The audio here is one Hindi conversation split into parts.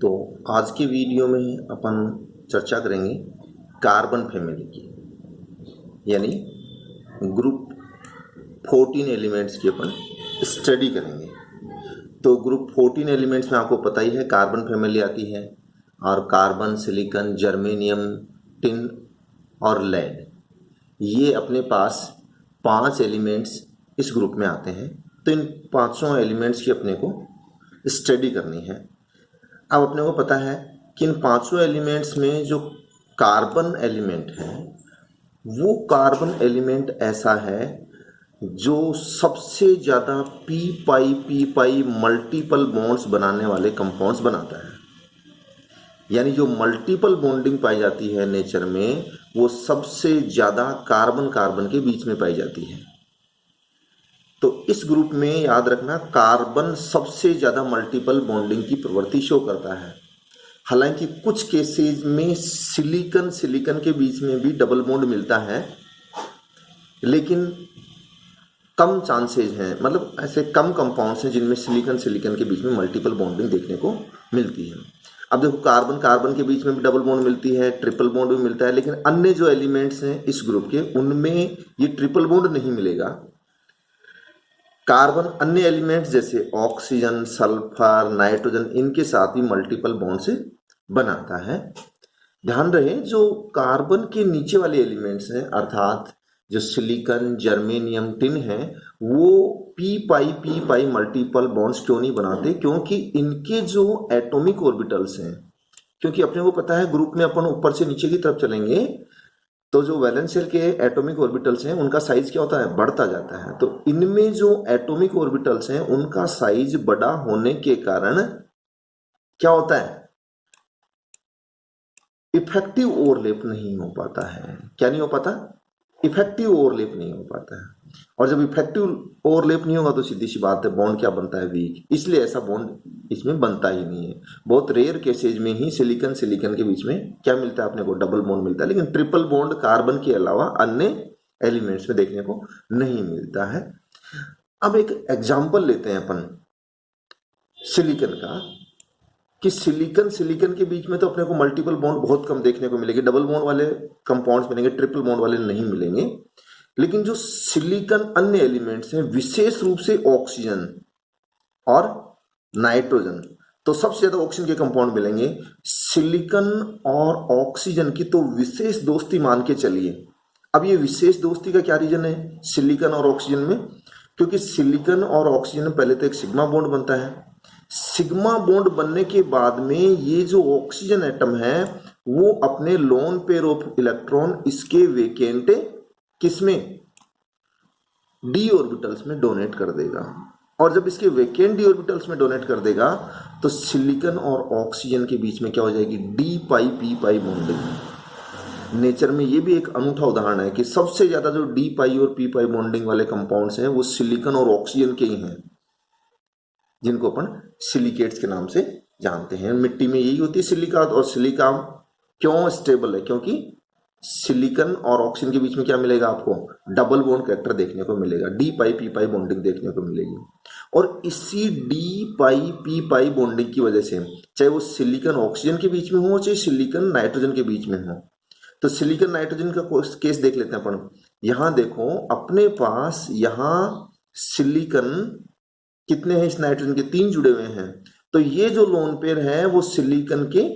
तो आज के वीडियो में अपन चर्चा करेंगे कार्बन फैमिली की, यानी ग्रुप 14 एलिमेंट्स की अपन स्टडी करेंगे। तो ग्रुप 14 एलिमेंट्स में आपको पता ही है कार्बन फैमिली आती है, और कार्बन, सिलिकॉन, जर्मेनियम, टिन और लेड, ये अपने पास 5 एलिमेंट्स इस ग्रुप में आते हैं। तो इन पांचों एलिमेंट्स की अपने को स्टडी करनी है। अब अपने को पता है कि इन पांचों एलिमेंट्स में जो कार्बन एलिमेंट है वो कार्बन एलिमेंट ऐसा है जो सबसे ज़्यादा पी पाई मल्टीपल बॉन्ड्स बनाने वाले कंपाउंड्स बनाता है। यानी जो मल्टीपल बॉन्डिंग पाई जाती है नेचर में, वो सबसे ज़्यादा कार्बन कार्बन के बीच में पाई जाती है। तो इस ग्रुप में याद रखना, कार्बन सबसे ज़्यादा मल्टीपल बॉन्डिंग की प्रवृत्ति शो करता है। हालांकि कुछ केसेस में सिलिकॉन के बीच में भी डबल बॉन्ड मिलता है, लेकिन कम चांसेज हैं, मतलब ऐसे कम कंपाउंड्स हैं जिनमें सिलिकॉन के बीच में मल्टीपल बॉन्डिंग देखने को मिलती है। अब देखो, कार्बन कार्बन के बीच में भी डबल बॉन्ड मिलती है, ट्रिपल बॉन्ड भी मिलता है, लेकिन अन्य जो एलिमेंट्स हैं इस ग्रुप के, उनमें ये ट्रिपल बॉन्ड नहीं मिलेगा। कार्बन अन्य एलिमेंट्स जैसे ऑक्सीजन, सल्फर, नाइट्रोजन, इनके साथ भी मल्टीपल बॉन्ड से बनाता है। ध्यान रहे, जो कार्बन के नीचे वाले एलिमेंट्स हैं, अर्थात जो सिलिकॉन, जर्मेनियम, टिन है, वो पी पाई मल्टीपल बॉन्ड्स क्यों नहीं बनाते? क्योंकि इनके जो एटॉमिक ऑर्बिटल्स हैं, क्योंकि अपने को पता है ग्रुप में अपन ऊपर से नीचे की तरफ चलेंगे तो जो वैलेंस शेल के एटॉमिक ऑर्बिटल्स हैं उनका साइज क्या होता है? बढ़ता जाता है। तो इनमें जो एटॉमिक ऑर्बिटल्स हैं उनका साइज बड़ा होने के कारण क्या होता है? इफेक्टिव ओवरलैप नहीं हो पाता है। क्या नहीं हो पाता? इफेक्टिव ओवरलैप नहीं हो पाता है। और जब इफेक्टिव ओवरलैप नहीं होगा तो सीधी सी बात है, बॉन्ड क्या बनता है? वीक। इसलिए ऐसा बॉन्ड इसमें बनता ही नहीं है। बहुत रेयर केसेज में ही सिलिकॉन के बीच में क्या मिलता है अपने को? डबल बॉन्ड मिलता है। लेकिन ट्रिपल बॉन्ड कार्बन के अलावा अन्य एलिमेंट्स में देखने को नहीं मिलता है। अब एक एग्जाम्पल लेते हैं अपन सिलिकॉन का, कि सिलिकॉन के बीच में तो अपने को मल्टीपल बॉन्ड बहुत कम देखने को मिलेगी, डबल बॉन्ड वाले कंपाउंड्स मिलेंगे, ट्रिपल बॉन्ड वाले नहीं मिलेंगे। लेकिन जो सिलिकॉन अन्य एलिमेंट्स हैं, विशेष रूप से ऑक्सीजन और नाइट्रोजन, तो सबसे ज्यादा ऑक्सीजन के कंपाउंड मिलेंगे। सिलिकॉन और ऑक्सीजन की तो विशेष दोस्ती मान के चलिए। अब ये विशेष दोस्ती का क्या रीजन है सिलिकॉन और ऑक्सीजन में? क्योंकि सिलिकॉन और ऑक्सीजन में पहले तो एक सिग्मा बॉन्ड बनता है। सिग्मा बॉन्ड बनने के बाद में ये जो ऑक्सीजन एटम है वो अपने लोन पेयर ऑफ इलेक्ट्रॉन इसके वेकेंट किसमें? डी ऑर्बिटल्स में डोनेट कर देगा। और जब इसके वेकेंट डी ऑर्बिटल्स में डोनेट कर देगा तो सिलिकॉन और ऑक्सीजन के बीच में क्या हो जाएगी? डी पाई पी पाई बॉन्डिंग। नेचर में ये भी एक अनूठा उदाहरण है कि सबसे ज्यादा जो डी पाई और पी पाई बॉन्डिंग वाले कंपाउंड्स हैं वो सिलिकॉन और ऑक्सीजन के ही हैं, जिनको अपन सिलिकेट्स के नाम से जानते हैं। मिट्टी में यही होती है सिलिका। और सिलिका क्यों स्टेबल है? क्योंकि सिलिकॉन और ऑक्सीजन के बीच में क्या मिलेगा आपको? डबल बॉन्ड कैरेक्टर देखने को मिलेगा, डी पाई पी पाई बॉन्डिंग देखने को मिलेगी। और इसी डी पाई पी पाई बॉन्डिंग की वजह से, चाहे वो सिलिकॉन ऑक्सीजन के बीच में हो, चाहे सिलिकॉन नाइट्रोजन के बीच में हो, तो सिलिकॉन नाइट्रोजन का केस देख लेते हैं अपन। यहां देखो, अपने पास यहां सिलिकॉन कितने हैं? इस नाइट्रोजन के 3 जुड़े हुए हैं। तो ये जो लोन पेयर है वो सिलिकॉन के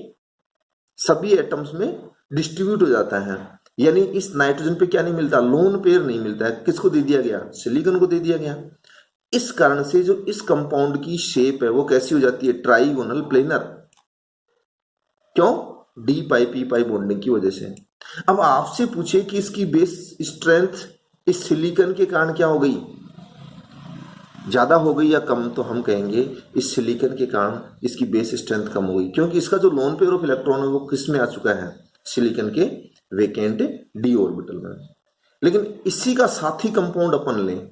सभी एटम्स में डिस्ट्रीब्यूट हो जाता है। यानी इस नाइट्रोजन पे क्या नहीं मिलता? लोन पेयर नहीं मिलता है। किसको दे दिया गया? सिलिकॉन को दे दिया गया। इस कारण से जो इस कंपाउंड की शेप है वो कैसी हो जाती है? Trigonal planar. क्यों? डी पाई पी पाई बॉन्डिंग की वजह से। अब आपसे पूछे कि इसकी बेस स्ट्रेंथ इस सिलिकॉन के कारण क्या हो गई? ज्यादा हो गई या कम? तो हम कहेंगे इस सिलिकॉन के कारण इसकी बेस स्ट्रेंथ कम हो गई, क्योंकि इसका जो लोन पेयर ऑफ इलेक्ट्रॉन है वो किस में आ चुका है? सिलिकॉन के वेकेंट डी ऑर्बिटल में। लेकिन इसी का साथी कंपाउंड अपन लें,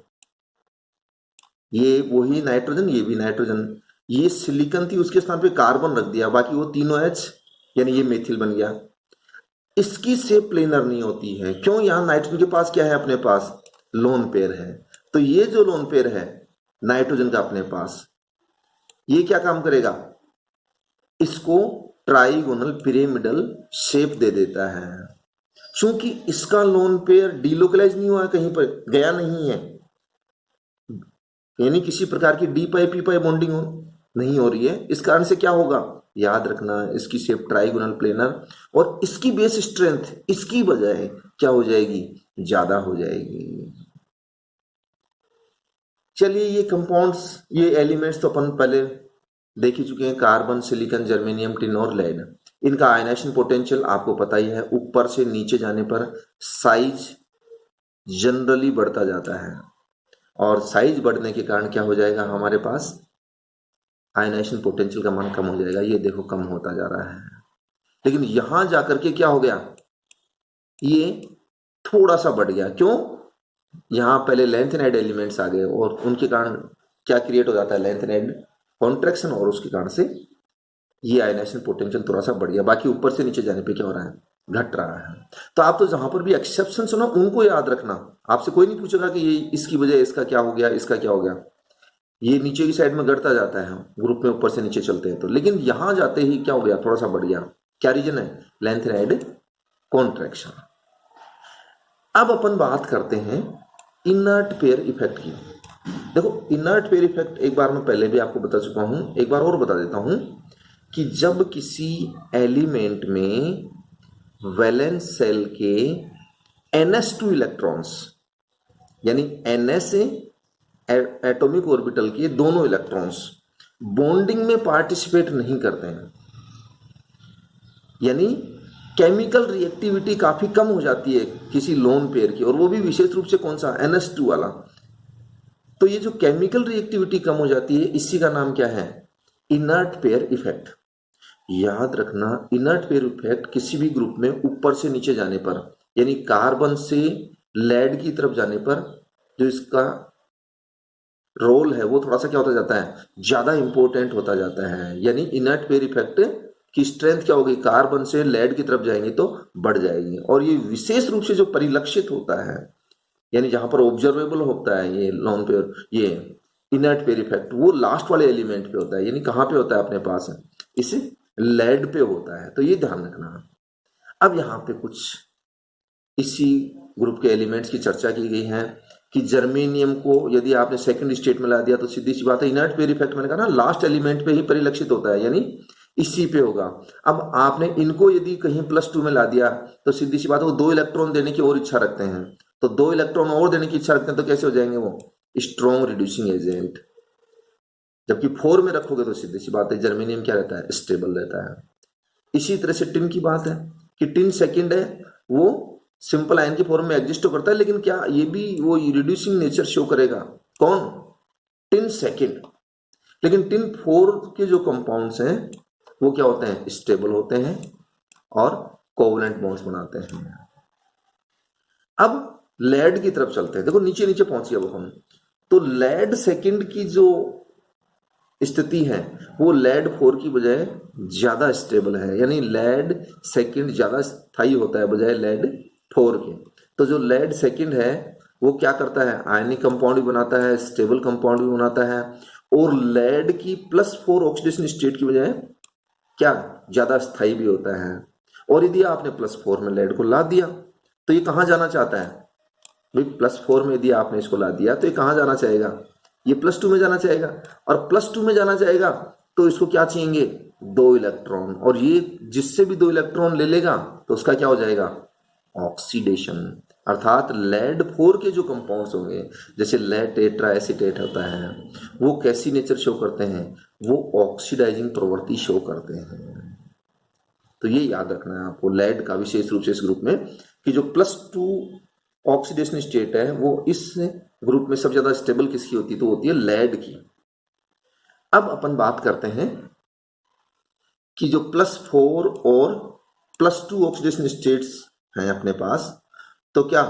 ये वही नाइट्रोजन, ये भी नाइट्रोजन, ये सिलिकॉन थी, उसके स्थान पे कार्बन रख दिया, बाकी वो तीनों एच, यानी ये मेथिल बन गया। इसकी शेप प्लेनर नहीं होती है। क्यों? यहां नाइट्रोजन के पास क्या है? अपने पास लोन पेयर है। तो ये जो लोन पेयर है नाइट्रोजन का अपने पास, ये क्या काम करेगा? इसको ट्राइगोनल पिरामिडल शेप दे देता है, क्योंकि इसका लोन पेयर डिलोकलाइज नहीं हुआ, कहीं पर गया नहीं है, यानी किसी प्रकार की डी पाई पी पाई बॉन्डिंग नहीं हो रही है। इस कारण से क्या होगा, याद रखना, इसकी शेप ट्राइगोनल प्लेनर, और इसकी बेस स्ट्रेंथ इसकी बजाय क्या हो जाएगी, ज्यादा हो जाएगी। चलिए ये कंपाउंड्स, ये एलिमेंट्स तो अपन पहले देख ही चुके हैं, कार्बन, सिलिकॉन, जर्मेनियम, टिन और लेड। इनका आयनाइजेशन पोटेंशियल आपको पता ही है, ऊपर से नीचे जाने पर साइज जनरली बढ़ता जाता है, और साइज बढ़ने के कारण क्या हो जाएगा, हमारे पास आयनाइजेशन पोटेंशियल का मान कम हो जाएगा। ये देखो कम होता जा रहा है, लेकिन यहां जाकर के क्या हो गया, ये थोड़ा सा बढ़ गया। क्यों, यहां पहले लेंथेनाइड एलिमेंट्स आ गए, और उनके कारण क्या क्रिएट हो जाता है, लेंथेनाइड कॉन्ट्रैक्शन, और उसके कारण से ये आयनाइजेशन पोटेंशियल थोड़ा सा बढ़ गया। बाकी ऊपर से नीचे जाने पे क्या हो रहा है, घट रहा है। तो आप तो जहां पर भी एक्सेप्शन सुनो उनको याद रखना, आपसे कोई नहीं पूछेगा कि ये इसकी वजह इसका क्या हो गया, इसका क्या हो गया। ये नीचे की साइड में घटता जाता है ग्रुप में, ऊपर से नीचे चलते हैं तो, लेकिन यहां जाते ही क्या हो गया, थोड़ा सा बढ़ गया। क्या रीजन है, लेंथेनाइड कॉन्ट्रैक्शन। अब अपन बात करते हैं इनर्ट पेयर इफेक्ट की। देखो इनर्ट पेयर इफेक्ट एक बार मैं पहले भी आपको बता चुका हूं, एक बार और बता देता हूं कि जब किसी एलिमेंट में वैलेंस सेल के ns2 इलेक्ट्रॉन्स, यानी ns एटॉमिक ऑर्बिटल के दोनों इलेक्ट्रॉन्स बॉन्डिंग में पार्टिसिपेट नहीं करते हैं, यानी केमिकल रिएक्टिविटी काफी कम हो जाती है किसी लोन पेयर की, और वो भी विशेष रूप से कौन सा, ns2 वाला। तो ये जो केमिकल रिएक्टिविटी कम हो जाती है, इसी का नाम क्या है, इनर्ट पेयर इफेक्ट। याद रखना, इनर्ट पेयर इफेक्ट किसी भी ग्रुप में ऊपर से नीचे जाने पर, यानी कार्बन से लेड की तरफ जाने पर जो इसका रोल है वो थोड़ा सा क्या होता जाता है, ज्यादा इंपॉर्टेंट होता जाता है। यानी इनर्ट पेयर इफेक्ट की स्ट्रेंथ क्या होगी, कार्बन से लेड की तरफ जाएंगे तो बढ़ जाएगी, और ये विशेष रूप से जो परिलक्षित होता है, यानी जहां पर ऑब्जर्वेबल होता है ये लोन पेयर, ये इनर्ट पेयर इफेक्ट, वो लास्ट वाले एलिमेंट पे होता है। यानी कहां पे होता है अपने पास, इसे लेड पे होता है, तो ये ध्यान रखना। अब यहाँ पे कुछ इसी ग्रुप के एलिमेंट्स की चर्चा की गई है कि जर्मेनियम को यदि आपने सेकंड स्टेट में ला दिया तो सीधी सी बात है, इनर्ट पेयर इफेक्ट मैंने कहा ना, लास्ट एलिमेंट पे ही परिलक्षित होता है, यानी इसी पे होगा। अब आपने इनको यदि कहीं +2 में ला दिया तो सीधी सी बात है, वो 2 इलेक्ट्रॉन देने की और इच्छा रखते हैं, तो 2 इलेक्ट्रॉन और देने की इच्छा रखते हैं, तो कैसे हो जाएंगे वो, स्ट्रॉन्ग रिड्यूसिंग एजेंट। जबकि 4 में रखोगे तो सीधी सी बात है, जर्मेनियम क्या रहता है, स्टेबल रहता है। इसी तरह से टिन की बात है कि टिन सेकंड है, वो सिंपल आयन की फॉर्म में एग्जिस्ट तो करता है, लेकिन क्या ये भी वो रिड्यूसिंग नेचर शो करेगा, कौन, टिन सेकंड। लेकिन टिन 4 के जो कंपाउंड्स हैं वो क्या होते हैं, स्टेबल होते हैं और कोवलेंट बॉन्ड्स बनाते हैं। अब लेड की तरफ चलते हैं, देखो नीचे नीचे पहुंचिए अब हम, तो लेड सेकंड की जो स्थिति है वो लेड 4 की बजाय ज्यादा स्टेबल है, यानी लेड सेकंड ज्यादा स्थायी होता है बजाय लेड 4 के। तो जो लेड सेकंड है वो क्या करता है, आयनिक कंपाउंड भी बनाता है, स्टेबल कंपाउंड भी बनाता है, और लेड की +4 ऑक्सीडेशन स्टेट की बजाय क्या ज्यादा स्थायी भी होता है। और यदि आपने +4 में लेड को ला दिया तो ये कहां जाना चाहता है भाई, +4 में यदि आपने इसको ला दिया तो ये कहां जाना चाहेगा, ये +2 में जाना चाहेगा, और +2 में जाना चाहेगा तो इसको क्या चाहिए, 2 इलेक्ट्रॉन, और ये जिससे भी 2 इलेक्ट्रॉन ले लेगा तो उसका क्या हो जाएगा, ऑक्सीडेशन। अर्थात लेड 4 के जो कंपाउंड्स होंगे, जैसे लेड टेट्रा एसीटेट होता है, वो कैसी नेचर शो करते हैं, वो ऑक्सीडाइजिंग प्रवृत्ति शो करते हैं। तो ये याद रखना है आपको लेड का, विशेष रूप से इस ग्रुप में, कि जो +2 ऑक्सीडेशन स्टेट है वो इस ग्रुप में सबसे ज्यादा स्टेबल किसकी होती है, तो होती है लेड की। अब अपन बात करते हैं कि जो +4 और +2 ऑक्सीडेशन स्टेट्स हैं अपने पास, तो क्या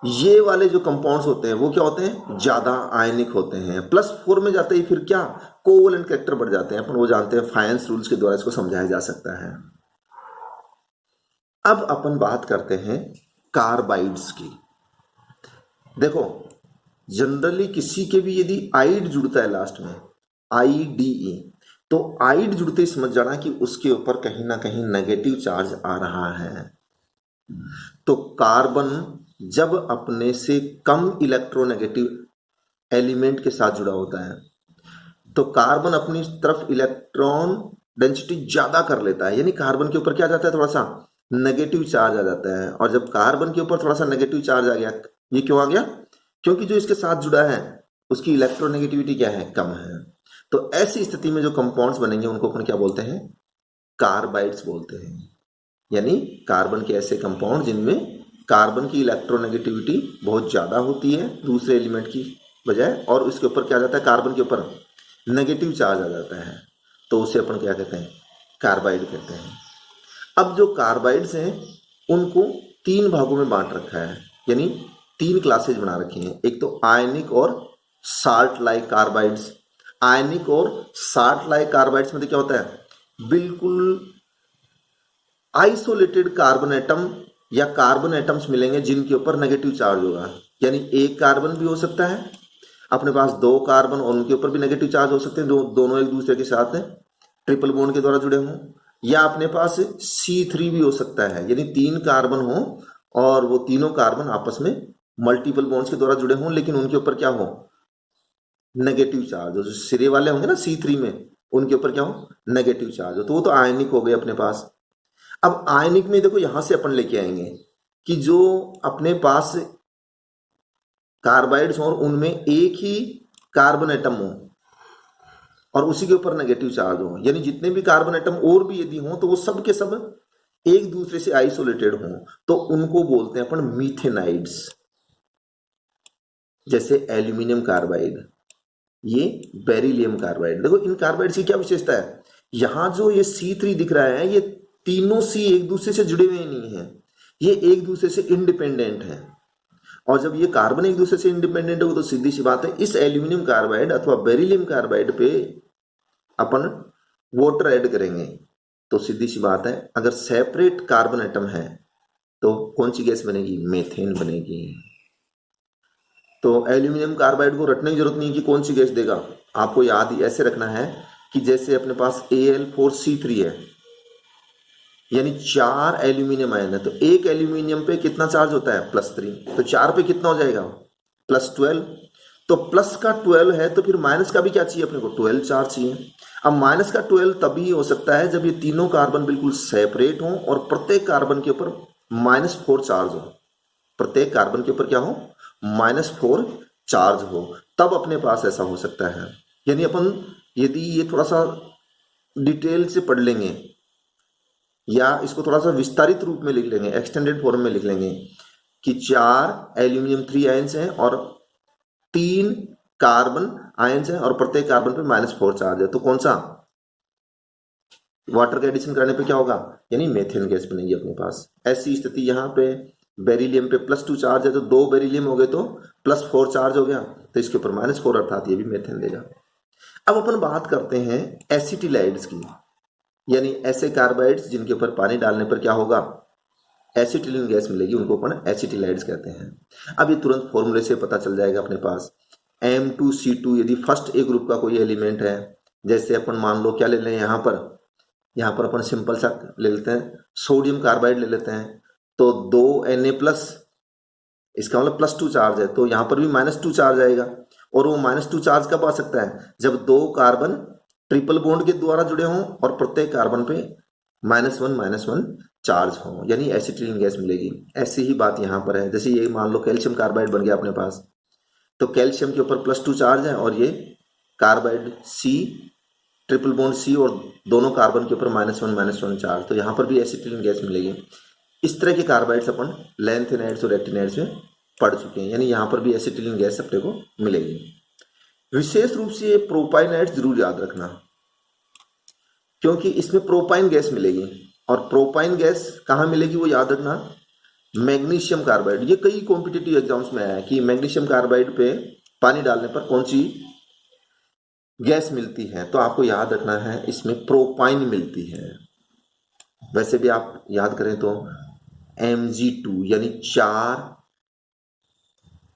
ये वाले जो कंपाउंड्स होते हैं वो क्या होते हैं, ज्यादा आयनिक होते हैं। +4 में जाते ही फिर क्या, कोवलेंट कैरेक्टर बढ़ जाते हैं, अपन वो जानते हैं, फायंस रूल्स के द्वारा इसको समझाया जा सकता है। अब अपन बात करते हैं कार्बाइड्स की। देखो जनरली किसी के भी यदि आइड जुड़ता है लास्ट में, IDE, तो आइड जुड़ते ही समझ जाना कि उसके ऊपर कहीं ना कहीं नेगेटिव चार्ज आ रहा है। तो कार्बन जब अपने से कम इलेक्ट्रोनेगेटिव एलिमेंट के साथ जुड़ा होता है तो कार्बन अपनी तरफ इलेक्ट्रॉन डेंसिटी ज्यादा कर लेता है, यानी कार्बन के ऊपर क्या आ जाता है, थोड़ा सा नेगेटिव चार्ज आ जाता है। और जब कार्बन के ऊपर थोड़ा सा नेगेटिव चार्ज आ गया, ये क्यों आ गया? क्योंकि जो इसके साथ जुड़ा है उसकी इलेक्ट्रोनेगेटिविटी क्या है, कम है। तो ऐसी स्थिति में जो कंपाउंड्स बनेंगे उनको अपन क्या बोलते हैं, कार्बाइड्स बोलते हैं। यानी कार्बन के ऐसे कंपाउंड जिनमें कार्बन की इलेक्ट्रोनेगेटिविटी बहुत ज्यादा होती है दूसरे एलिमेंट की बजाय, और उसके ऊपर क्या आ जाता है, कार्बन के ऊपर नेगेटिव चार्ज आ जाता है, तो उसे अपन क्या कहते हैं, कार्बाइड कहते हैं। अब जो कार्बाइड्स हैं उनको तीन भागों में बांट रखा है, यानी तीन क्लासेज बना रखी हैं। एक तो आयनिक और साल्ट लाइक कार्बाइड्स। आयनिक और साल्ट लाइक कार्बाइड्स में क्या होता है, बिल्कुल आइसोलेटेड कार्बन एटम या कार्बन एटम्स मिलेंगे जिनके ऊपर नेगेटिव चार्ज होगा। यानी एक कार्बन भी हो सकता है, अपने पास दो कार्बन और उनके ऊपर भी नेगेटिव चार्ज हो सकते हैं, दोनों एक दूसरे के साथ ट्रिपल बॉन्ड के द्वारा जुड़े हों, या अपने पास C3 भी हो सकता है, यानी तीन कार्बन हो और वो तीनों कार्बन आपस में मल्टीपल बॉन्ड्स के द्वारा जुड़े हों, लेकिन उनके ऊपर क्या हो, नेगेटिव चार्ज हो। जो सिरे वाले होंगे ना C3 में, उनके ऊपर क्या हो, नेगेटिव चार्ज हो, तो वो तो आयनिक हो गए अपने पास। अब आयनिक में देखो यहां से अपन लेके आएंगे कि जो अपने पास कार्बाइड्स हो और उनमें एक ही कार्बन एटम हो और उसी के ऊपर नेगेटिव चार्ज हो, यानी जितने भी कार्बन एटम और भी यदि हो तो वो सब के सब एक दूसरे से आइसोलेटेड हो, तो उनको बोलते हैं अपन मीथेनाइड्स। जैसे एल्यूमिनियम कार्बाइड, ये बेरिलियम कार्बाइड। देखो इन कार्बाइड्स की क्या विशेषता है, यहां जो ये C3 दिख रहा है, ये तीनों C एक दूसरे से जुड़े हुए नहीं है, ये एक दूसरे से इंडिपेंडेंट है। और जब ये कार्बन एक दूसरे से इंडिपेंडेंट हो तो सीधी सी बात है, इस एल्यूमिनियम कार्बाइड अथवा बेरिलियम कार्बाइड पे अपन वाटर ऐड करेंगे तो सीधी सी बात है, अगर सेपरेट कार्बन एटम है तो कौन सी गैस बनेगी, मेथेन बनेगी। तो एल्यूमिनियम कार्बाइड को रटने की जरूरत नहीं कि कौन सी गैस देगा, आपको याद ऐसे रखना है कि जैसे अपने पास Al4C3 है, यानी 4 एल्यूमिनियम आयन है, तो एक एल्यूमिनियम पे कितना चार्ज होता है, +3, तो 4 पे कितना हो जाएगा, +12। तो प्लस का 12 है तो फिर माइनस का भी क्या चाहिए अपने को, 12 चार्ज चाहिए। अब माइनस का 12 तभी हो सकता है जब ये तीनों कार्बन बिल्कुल सेपरेट हो और प्रत्येक कार्बन के ऊपर -4 चार्ज हो, प्रत्येक कार्बन के ऊपर क्या हो, -4 चार्ज हो, तब अपने पास ऐसा हो सकता है। यानी अपन यदि ये थोड़ा सा डिटेल से पढ़ लेंगे या इसको थोड़ा सा विस्तारित रूप में लिख लेंगे, एक्सटेंडेड फॉर्म में लिख लेंगे कि 4 एल्यूमिनियम 3 आयंस हैं और 3 कार्बन आयंस हैं और प्रत्येक कार्बन पे -4 चार्ज है, तो कौन सा, वाटर का एडिशन करने पे क्या होगा, यानी मेथेन गैस बनेगी अपने पास। ऐसी स्थिति यहाँ पे बेरिलियम पे +2 चार्ज है, तो 2 बेरिलियम हो गए तो +4 चार्ज हो गया, तो इसके ऊपर -4 अर्थात ये भी मेथेन देगा। अब अपन बात करते हैं एसिटिलाइड्स की, यानी ऐसे कार्बाइड्स जिनके ऊपर पानी डालने पर क्या होगा, एसिटिलीन गैस मिलेगी, उनको अपन एसिटिलाइड्स कहते हैं। अब ये तुरंत फॉर्मूले से पता चल जाएगा अपने पास, M2C2 यदि फर्स्ट ए ग्रुप का कोई एलिमेंट है, जैसे अपन मान लो क्या ले लें, यहाँ पर अपन सिंपल सा ले लेते हैं, सोडियम कार्बाइड ले लेते हैं, तो 2Na+, इसका मतलब +2 चार्ज है, तो यहाँ पर भी -2 चार्ज आएगा। और वो -2 चार्ज कब आ सकता है, जब दो कार्बन ट्रिपल बॉन्ड के द्वारा जुड़े हों और प्रत्येक कार्बन पे -1 चार्ज हो, यानी एसिटिलीन गैस मिलेगी। ऐसी ही बात यहाँ पर है, जैसे ये मान लो कैल्शियम कार्बाइड बन गया अपने पास, तो कैल्शियम के ऊपर +2 चार्ज है और ये carbide C, triple bond C और दोनों कार्बन के ऊपर -1 चार्ज, तो यहाँ पर भी एसिटिलीन गैस मिलेगी। इस तरह के कार्बाइड्स अपन लैंथेनाइड्स और एक्टिनाइड्स में पढ़ चुके हैं, यानी यहाँ पर भी एसिटिलीन गैस अपने को मिलेगी। विशेष रूप से ये प्रोपाइनाइड्स जरूर याद रखना, क्योंकि इसमें प्रोपाइन गैस मिलेगी, और प्रोपाइन गैस कहाँ मिलेगी वो याद रखना, मैग्नीशियम कार्बाइड। ये कई कॉम्पिटिटिव एग्जाम्स में आया है कि मैग्नीशियम कार्बाइड पे पानी डालने पर कौन सी गैस मिलती है, तो आपको याद रखना है इसमें प्रोपाइन मिलती है। वैसे भी आप याद करें तो Mg2 यानी 4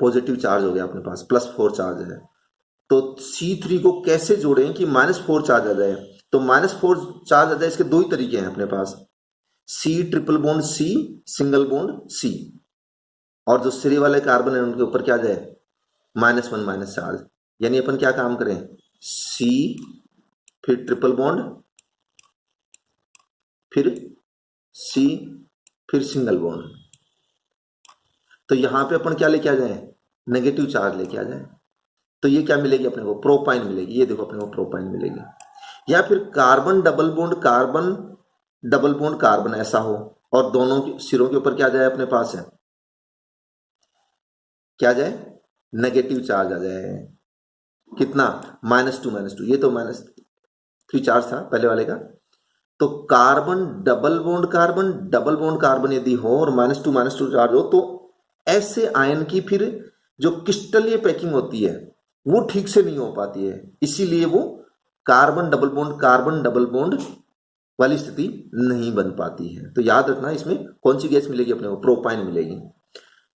पॉजिटिव चार्ज हो गया अपने पास, +4 चार्ज है, तो C3 को कैसे जोड़ें कि -4 चार्ज आ जाए, तो -4 चार्ज आ जाए, इसके दो ही तरीके हैं अपने पास, C triple bond C, single bond C, और जो सिरे वाले कार्बन है उनके ऊपर क्या आ जाए -1 माइनस चार्ज। यानी अपन क्या काम करें, C फिर ट्रिपल बॉन्ड फिर C फिर सिंगल बॉन्ड। तो यहां पे अपन क्या लेके आ जाए, नेगेटिव चार्ज लेके आ जाए। तो ये क्या मिलेगी अपने को, प्रोपाइन मिलेगी। ये देखो अपने को प्रोपाइन मिलेगी। या फिर carbon double bond carbon double bond carbon ऐसा हो और दोनों सिरों के ऊपर क्या जाए अपने पास है, क्या जाए, नेगेटिव चार्ज आ जाए। कितना, -2 ये तो -3 चार्ज था पहले वाले का। तो कार्बन डबल बॉन्ड कार्बन यदि हो और -2 चार्ज हो, तो ऐसे आयन की फिर जो क्रिस्टलीय पैकिंग होती है वो ठीक से नहीं हो पाती है, इसीलिए वो कार्बन डबल बॉन्ड वाली स्थिति नहीं बन पाती है। तो याद रखना इसमें कौन सी गैस मिलेगी अपने को, प्रोपाइन मिलेगी।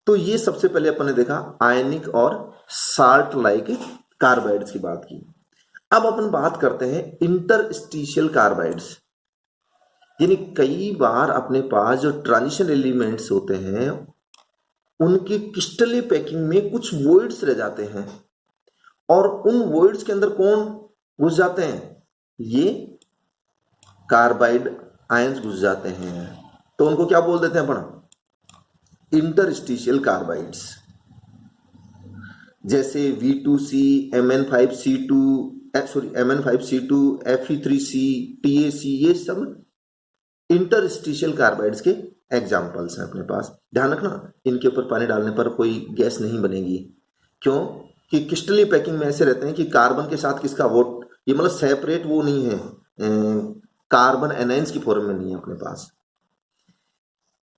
तो ये सबसे पहले अपन ने देखा आयनिक और साल्ट लाइक कार्बाइड्स की बात की। अब अपन बात करते हैं इंटरस्टिशियल कार्बाइड्स। यानी कई बार अपने पास जो ट्रांजिशन एलिमेंट्स होते हैं उनकी क्रिस्टलीय पैकिंग में कुछ वॉइड्स रह जाते हैं, और उन वॉइड्स के अंदर कौन घुस जाते हैं, ये कार्बाइड आयंस घुस जाते हैं। तो उनको क्या बोल देते हैं अपन, इंटरस्टिशियल कार्बाइड्स। जैसे V2C, Mn5C2, Mn5C2, Fe3C, TaC, ये सब इंटरस्टिशियल कार्बाइड्स के एग्जाम्पल्स हैं अपने पास। ध्यान रखना इनके ऊपर पानी डालने पर कोई गैस नहीं बनेगी। क्यों कि क्रिस्टलीय पैकिंग में ऐसे रहते हैं कि कार्बन के साथ किसका वो, ये मतलब सेपरेट वो नहीं है, कार्बन एनाइंस की फॉर्म में नहीं है अपने पास।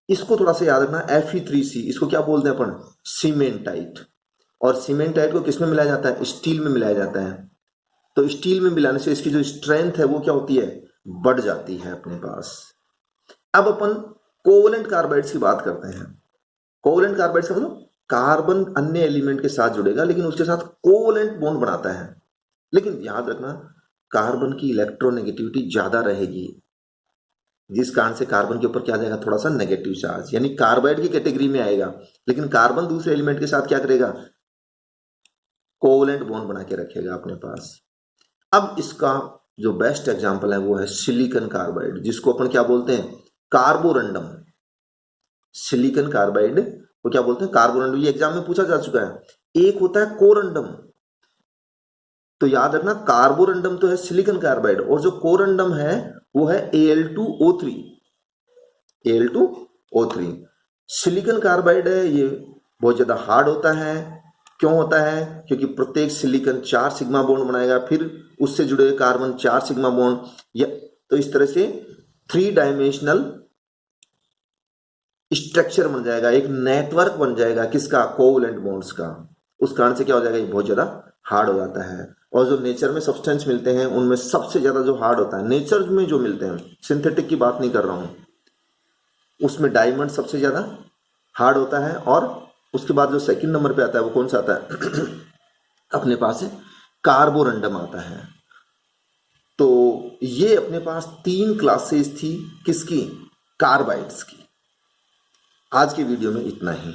इसको थोड़ा सा याद रखना, Fe3C इसको क्या बोलते हैं अपन, सीमेंटाइट। और सीमेंटाइट को किसमें मिलाया जाता है, स्टील में मिलाया जाता है। तो स्टील में मिलाने से इसकी जो स्ट्रेंथ है वो क्या होती है, बढ़ जाती है अपने पास। अब अपन कोवलेंट कार्बाइड्स की बात करते हैं। कोवलेंट कार्बाइड्स का मतलब कार्बन अन्य एलिमेंट के साथ जुड़ेगा लेकिन उसके साथ कोवलेंट बॉन्ड बनाता है। लेकिन याद रखना कार्बन की इलेक्ट्रोनेगेटिविटी ज्यादा रहेगी, जिस कारण से कार्बन के ऊपर क्या आ जाएगा, थोड़ा सा नेगेटिव चार्ज, यानी कार्बाइड की कैटेगरी में आएगा। लेकिन कार्बन दूसरे एलिमेंट के साथ क्या करेगा, कोवलेंट बॉन्ड बना के रखेगा अपने पास। अब इसका जो बेस्ट एग्जांपल है वो है सिलिकॉन कार्बाइड, जिसको अपन क्या बोलते हैं, कार्बोरंडम। सिलिकॉन कार्बाइड को क्या बोलते हैं, कार्बोरंडम। ये एग्जाम में पूछा जा चुका है। एक होता है कोरंडम, तो याद रखना कार्बोरंडम तो है सिलिकॉन कार्बाइड, और जो कोरंडम है वो है Al2O3। Al2O3 सिलिकॉन कार्बाइड है, ये बहुत ज्यादा हार्ड होता है। क्यों होता है, क्योंकि प्रत्येक सिलिकॉन 4 सिग्मा बॉन्ड बनाएगा, फिर उससे जुड़े हुए कार्बन 4 सिग्मा बॉन्ड, या तो इस तरह से 3 डायमेंशनल स्ट्रक्चर बन जाएगा, एक नेटवर्क बन जाएगा किसका, कोवलेंट बॉन्ड्स का। उस कारण से क्या हो जाएगा, ये बहुत ज्यादा हार्ड हो जाता है। और जो नेचर में सब्सटेंस मिलते हैं उनमें सबसे ज्यादा जो हार्ड होता है, नेचर में जो मिलते हैं, सिंथेटिक की बात नहीं कर रहा हूं, उसमें डायमंड सबसे ज्यादा हार्ड होता है। और उसके बाद जो सेकंड नंबर पे आता है वो कौन सा आता है अपने पास है कार्बोरंडम आता है। तो ये अपने पास 3 क्लासेस थी किसकी, कार्बाइड्स की। आज की वीडियो में इतना ही।